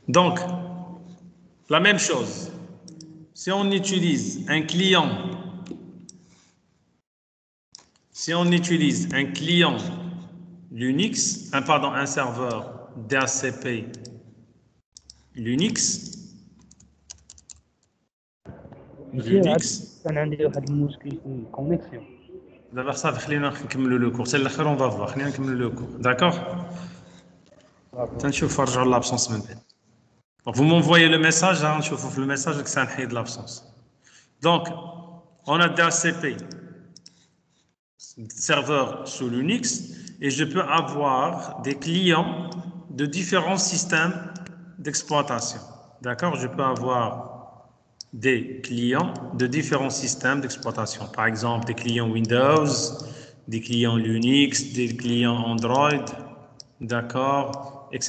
Donc, la même chose. Si on utilise un client, Linux, un serveur DHCP Linux, كان عندي واحد المشكل في الكونيكسيون. دابا صافي خلينا نكملوا لو كور، حتى الاخر اون فافوا خلينا نكملوا لو كور، داكوغ. تنشوف نرجعوا لابسونس من بعد. Donc vous m'envoyez le message, hein, je vous le message que c'est un trait de l'absence. Donc, on a DHCP, serveur sous Linux, et je peux avoir des clients de différents systèmes d'exploitation. D'accord? Je peux avoir des clients de différents systèmes d'exploitation. Par exemple, des clients Windows, des clients Linux, des clients Android, d'accord, etc.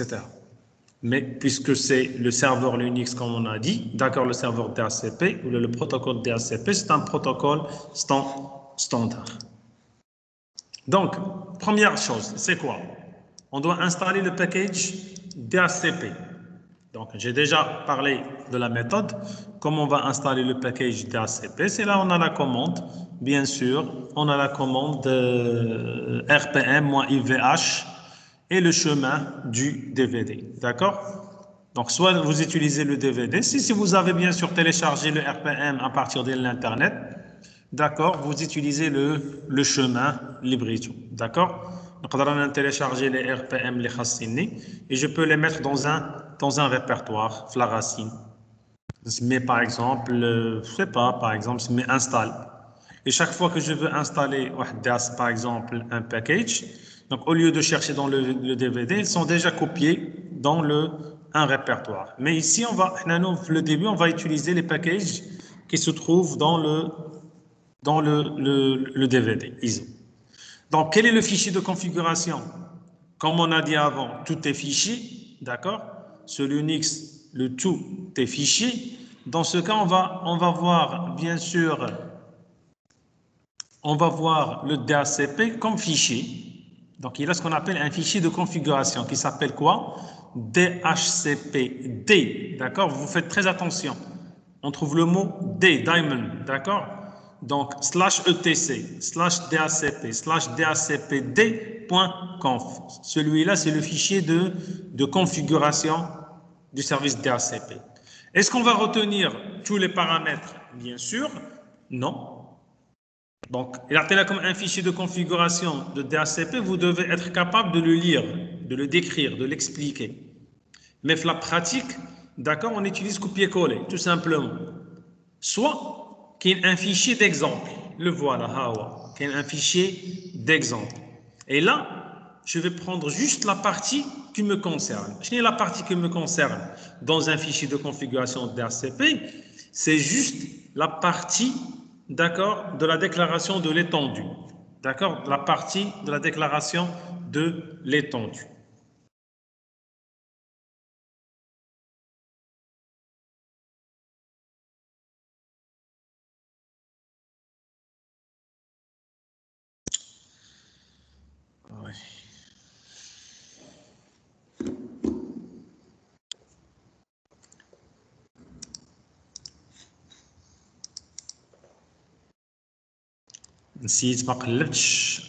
Mais puisque c'est le serveur Linux, comme on a dit, d'accord, le serveur DHCP, ou le protocole DHCP, c'est un protocole standard. Donc, première chose, c'est quoi? On doit installer le package DHCP. Donc, j'ai déjà parlé de la méthode, comment on va installer le package DHCP. C'est là on a la commande, bien sûr, on a la commande rpm-ivh et le chemin du DVD, d'accord? Donc, soit vous utilisez le DVD, si vous avez bien sûr téléchargé le RPM à partir de l'Internet, d'accord, vous utilisez le chemin Librito, d'accord? Donc, on va télécharger les RPM, les Khassini, et je peux les mettre dans un répertoire, la racine. Mais par exemple, je sais pas, par exemple, je mets install. Et chaque fois que je veux installer, par exemple, un package, donc au lieu de chercher dans le DVD, ils sont déjà copiés dans un répertoire. Mais ici, le début, on va utiliser les packages qui se trouvent dans le DVD ISO. Donc, quel est le fichier de configuration? Comme on a dit avant, tout est fichier, d'accord? Sur Linux, le tout est fichier. Dans ce cas, on va voir, bien sûr, on va voir le DHCP comme fichier. Donc, il y a ce qu'on appelle un fichier de configuration qui s'appelle quoi? DHCPD, d'accord? Vous faites très attention. On trouve le mot D, diamond, d'accord? Donc, /etc, /DHCP, /DHCPD.conf. Celui-là, c'est le fichier de configuration du service DHCP. Est-ce qu'on va retenir tous les paramètres? Bien sûr, non. Donc, il a comme un fichier de configuration de DHCP, vous devez être capable de le lire, de le décrire, de l'expliquer. Mais la pratique, d'accord, on utilise copier-coller, tout simplement. Soit qu'il y ait un fichier d'exemple, le voilà, qu'il y ait un fichier d'exemple. Et là, je vais prendre juste la partie qui me concerne. La partie qui me concerne dans un fichier de configuration DHCP, c'est juste la partie, d'accord, de la déclaration de l'étendue. D'accord, la partie de la déclaration de l'étendue. Ouais. نسيت ما قلبتش